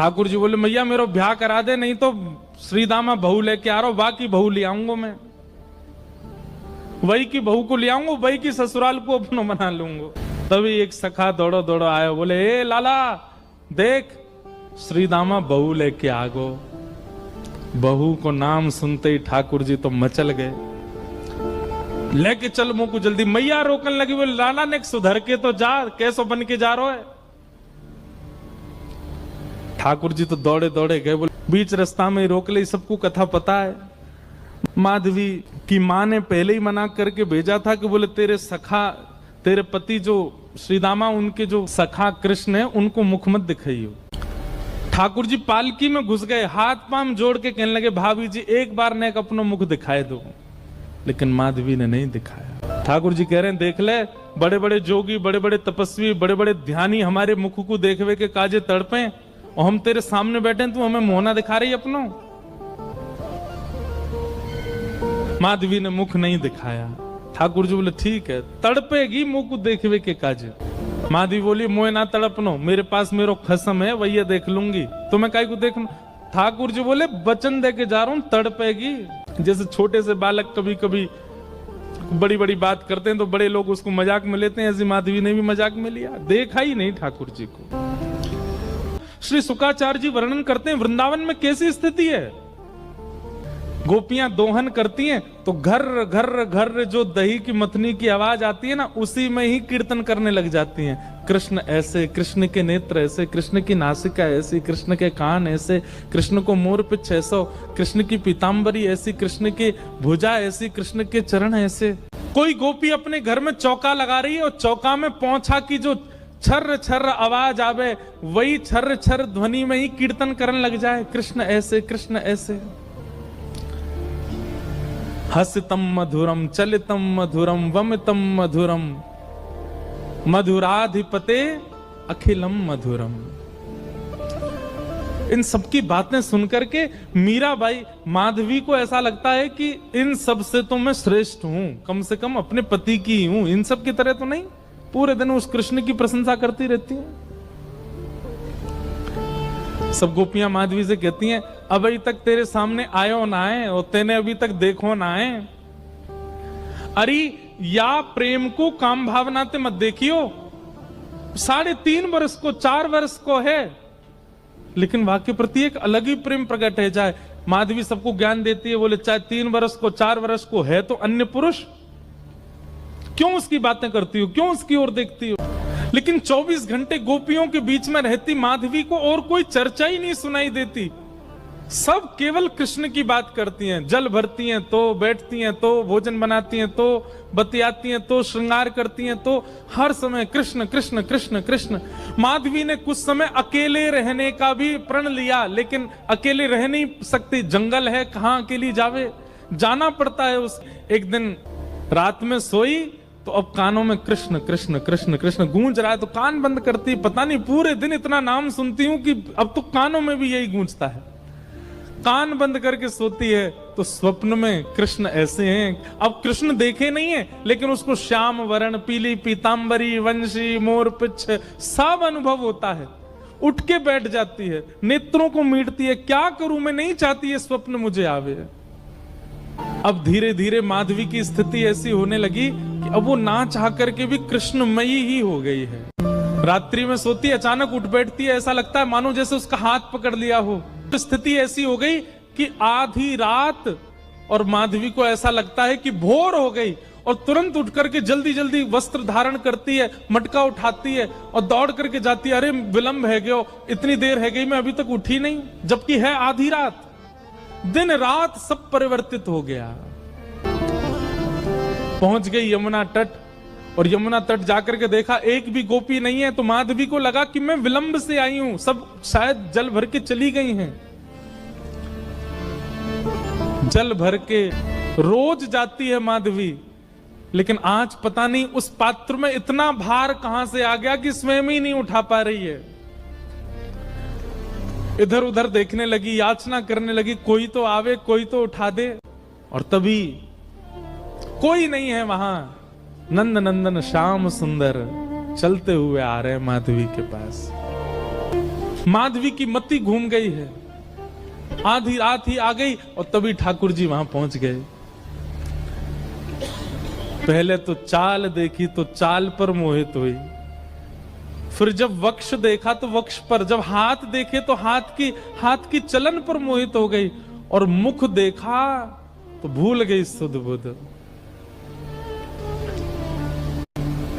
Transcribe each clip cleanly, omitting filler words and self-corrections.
ठाकुर जी बोले मैया मेरा ब्याह करा दे, नहीं तो श्रीदामा बहू लेके आ रहा हूं, बाकी बहू ले आऊंगा मैं, वही की बहू को ले आऊंगा, वही की ससुराल को अपना बना लूंगा। तभी एक सखा दौड़ो दौड़ो आया, बोले ए लाला देख श्रीदामा बहू लेके आ गो। बहू को नाम सुनते ही ठाकुर जी तो मचल गए, लेके चल मुंह को जल्दी। मैया रोकने लगी, बोले लाला ने सुधर के तो जा, कैसो बन के जा रहा है। ठाकुर जी तो दौड़े दौड़े गए, बोले बीच रास्ता में रोक ले, सबको कथा पता है। माधवी की मां ने पहले ही मना करके भेजा था कि बोले तेरे सखा, तेरे पति जो श्रीदामा, उनके जो सखा कृष्ण है उनको मुख मत दिखाइयो। ठाकुर जी पालकी में घुस गए, हाथ पांव जोड़ के कहने लगे भाभी जी एक बार ने अपना मुख दिखाए दो, लेकिन माधवी ने नहीं दिखाया। ठाकुर जी कह रहे हैं देख ले, बड़े बड़े जोगी, बड़े बड़े तपस्वी, बड़े बड़े ध्यानी हमारे मुख को देखवे के काजे तड़पे, और हम तेरे सामने बैठे तू हमें मोहना दिखा रही अपनो। माधवी ने मुख नहीं दिखाया। ठाकुर जी बोले ठीक है, तड़पेगी मुख को देखवे के काजे। माधवी बोली मोए ना तड़पनो, मेरे पास मेरो खसम है, वही देख लूंगी, तो मैं काहे को देखूं। ठाकुर जी बोले वचन दे के जा रहा हूं, तड़पेगी। जैसे छोटे से बालक कभी कभी बड़ी बड़ी बात करते हैं तो बड़े लोग उसको मजाक में लेते हैं, ऐसी माधवी ने भी मजाक में लिया, देखा ही नहीं ठाकुर जी को। श्री शुकाचार्य जी वर्णन करते हैं वृंदावन में कैसी स्थिति है। गोपियां दोहन करती हैं तो घर घर घर जो दही की मथनी की आवाज आती है ना, उसी में ही कीर्तन करने लग जाती हैं। कृष्ण ऐसे, कृष्ण के नेत्र ऐसे, कृष्ण की नासिका ऐसी, कृष्ण के कान ऐसे, कृष्ण को मोर पिछ ऐसा, कृष्ण की पीतांबरी ऐसी, कृष्ण की भुजा ऐसी, कृष्ण के चरण ऐसे। कोई गोपी अपने घर में चौका लगा रही है और चौका में पौंछा की जो छर्र छर्र आवाज आवे, वही छर्र छर्र ध्वनि में ही कीर्तन करने लग जाए, कृष्ण ऐसे, कृष्ण ऐसे। हसितम मधुरम, चलितम मधुरम, वमितम मधुरम, मधुराधिपते अखिलम मधुरम। इन सबकी बातें सुनकर के मीराबाई, माधवी को ऐसा लगता है कि इन सब से तो मैं श्रेष्ठ हूं, कम से कम अपने पति की हूं, इन सब की तरह तो नहीं। पूरे दिन उस कृष्ण की प्रशंसा करती रहती हैं। सब गोपियां माधवी से कहती हैं अभी तक तेरे सामने आयो ना है और तेने अभी तक देखो ना है। अरे या प्रेम को काम भावना ते मत देखियो, 3.5 वर्ष को 4 वर्ष को है, लेकिन वहां के प्रति एक अलग ही प्रेम प्रकट है जाए। माधवी सबको ज्ञान देती है, बोले चाहे 3 वर्ष को 4 वर्ष को है तो अन्य पुरुष, क्यों उसकी बातें करती हो, क्यों उसकी ओर देखती हो। लेकिन 24 घंटे गोपियों के बीच में रहती माधवी को और कोई चर्चा ही नहीं सुनाई देती, सब केवल कृष्ण की बात करती हैं। जल भरती हैं तो बैठती हैं, तो भोजन बनाती हैं, तो बतियाती हैं, तो श्रृंगार करती हैं, तो हर समय कृष्ण कृष्ण कृष्ण कृष्ण। माधवी ने कुछ समय अकेले रहने का भी प्रण लिया, लेकिन अकेले रह नहीं सकती, जंगल है, कहां अकेली जावे, जाना पड़ता है। उस एक दिन रात में सोई तो अब कानों में कृष्ण कृष्ण कृष्ण कृष्ण गूंज रहा है, तो कान बंद करती, पता नहीं पूरे दिन इतना नाम सुनती हूं कि अब तो कानों में भी यही गूंजता है। कान बंद करके सोती है तो स्वप्न में कृष्ण ऐसे हैं। अब कृष्ण देखे नहीं है, लेकिन उसको श्याम वर्ण, पीली पीतांबरी, वंशी, मोर पिछ सब अनुभव होता है। उठ के बैठ जाती है, नेत्रों को मीटती है, क्या करूं मैं, नहीं चाहती है स्वप्न मुझे आवे। अब धीरे धीरे माधवी की स्थिति ऐसी होने लगी कि अब वो ना चाह करके भी कृष्णमयी ही हो गई है। रात्रि में सोती, अचानक उठ बैठती है, ऐसा लगता है मानो जैसे उसका हाथ पकड़ लिया हो। स्थिति ऐसी हो गई कि आधी रात और माधवी को ऐसा लगता है कि भोर हो गई, और तुरंत उठ करके जल्दी जल्दी वस्त्र धारण करती है, मटका उठाती है और दौड़ करके जाती है। अरे विलंब है गयो, इतनी देर है गई, मैं अभी तक उठी नहीं, जबकि है आधी रात। दिन रात सब परिवर्तित हो गया। पहुंच गई यमुना तट, और यमुना तट जाकर के देखा एक भी गोपी नहीं है, तो माधवी को लगा कि मैं विलंब से आई हूं, सब शायद जल भर के चली गई हैं। जल भर के रोज जाती है माधवी, लेकिन आज पता नहीं उस पात्र में इतना भार कहां से आ गया कि स्वयं ही नहीं उठा पा रही है। इधर उधर देखने लगी, याचना करने लगी, कोई तो आवे, कोई तो उठा दे, और तभी कोई नहीं है वहां। नंद नंदन श्याम सुंदर चलते हुए आ रहे माधवी के पास। माधवी की मति घूम गई है, आधी रात ही आ गई और तभी ठाकुर जी वहां पहुंच गए। पहले तो चाल देखी तो चाल पर मोहित हुई, फिर जब वक्ष देखा तो वक्ष पर, जब हाथ देखे तो हाथ की चलन पर मोहित हो गई, और मुख देखा तो भूल गई सुध बुध।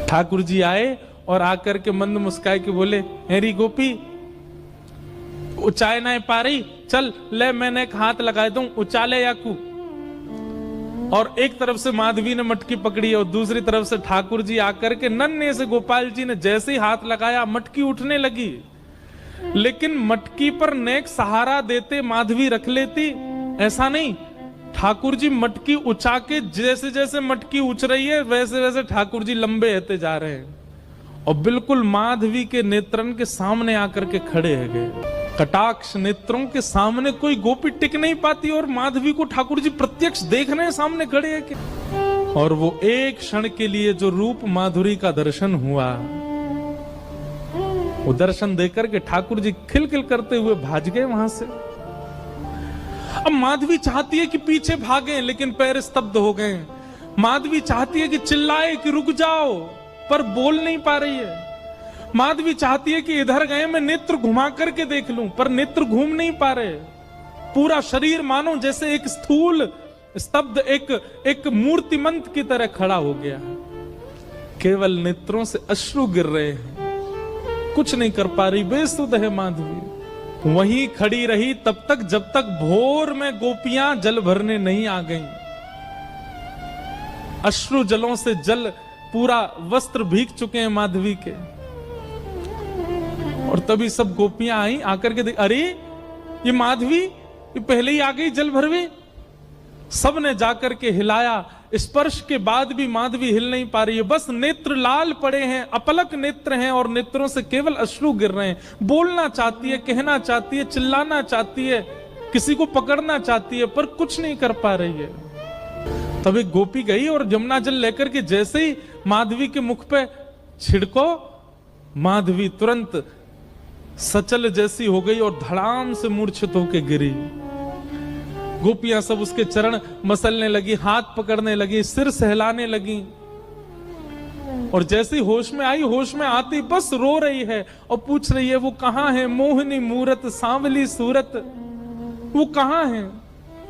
ठाकुर जी आए और आकर के मंद मुस्काए के बोले, हेरी गोपी उचाए ना पा रही, चल ले मैंने एक हाथ लगा दूं, उचाले याकू। और एक तरफ से माधवी ने मटकी पकड़ी और दूसरी तरफ से ठाकुर जी आकर के नन्हे से गोपाल जी ने जैसे ही हाथ लगाया मटकी उठने लगी, लेकिन मटकी पर नेक सहारा देते माधवी रख लेती, ऐसा नहीं। ठाकुर जी मटकी उछा के, जैसे जैसे मटकी उछ रही है वैसे वैसे ठाकुर जी लंबे होते जा रहे हैं और बिल्कुल माधवी के नेत्रन के सामने आकर के खड़े है गए। कटाक्ष नेत्रों के सामने कोई गोपी टिक नहीं पाती और माधवी को ठाकुर जी प्रत्यक्ष देख रहे हैं, सामने खड़े हैं कि। और वो एक क्षण के लिए जो रूप माधुरी का दर्शन हुआ, वो दर्शन देकर के ठाकुर जी खिलखिल करते हुए भाग गए वहां से। अब माधवी चाहती है कि पीछे भागे, लेकिन पैर स्तब्ध हो गए। माधवी चाहती है कि चिल्लाए कि रुक जाओ, पर बोल नहीं पा रही है। माधवी चाहती है कि इधर गए मैं नेत्र घुमा करके देख लूं, पर नेत्र घूम नहीं पा रहे। पूरा शरीर मानो जैसे एक स्थूल स्तब्ध एक मूर्तिमंत की तरह खड़ा हो गया। केवल नेत्रों से अश्रु गिर रहे हैं, कुछ नहीं कर पा रही, बेसुध है माधवी। वहीं खड़ी रही तब तक जब तक भोर में गोपियां जल भरने नहीं आ गईं। अश्रु जलों से जल पूरा वस्त्र भीग चुके हैं माधवी के। और तभी सब गोपियां आई, आकर के अरे ये माधवी ये पहले ही आ गई जल भरवे। सब ने जाकर के हिलाया, स्पर्श के बाद भी माधवी हिल नहीं पा रही है, बस नेत्र लाल पड़े हैं, अपलक नेत्र हैं और नेत्रों से केवल अश्रु गिर रहे हैं। बोलना चाहती है, कहना चाहती है, चिल्लाना चाहती है, किसी को पकड़ना चाहती है, पर कुछ नहीं कर पा रही है। तब एक गोपी गई और यमुना जल लेकर के जैसे ही माधवी के मुख पे छिड़को, माधवी तुरंत सचल जैसी हो गई और धड़ाम से मूर्छित होकर गिरी। गोपियां सब उसके चरण मसलने लगी, हाथ पकड़ने लगी, सिर सहलाने लगी। और जैसे ही होश में आई, होश में आती बस रो रही है और पूछ रही है वो कहां है, मोहिनी मूरत सांवली सूरत, वो कहां है।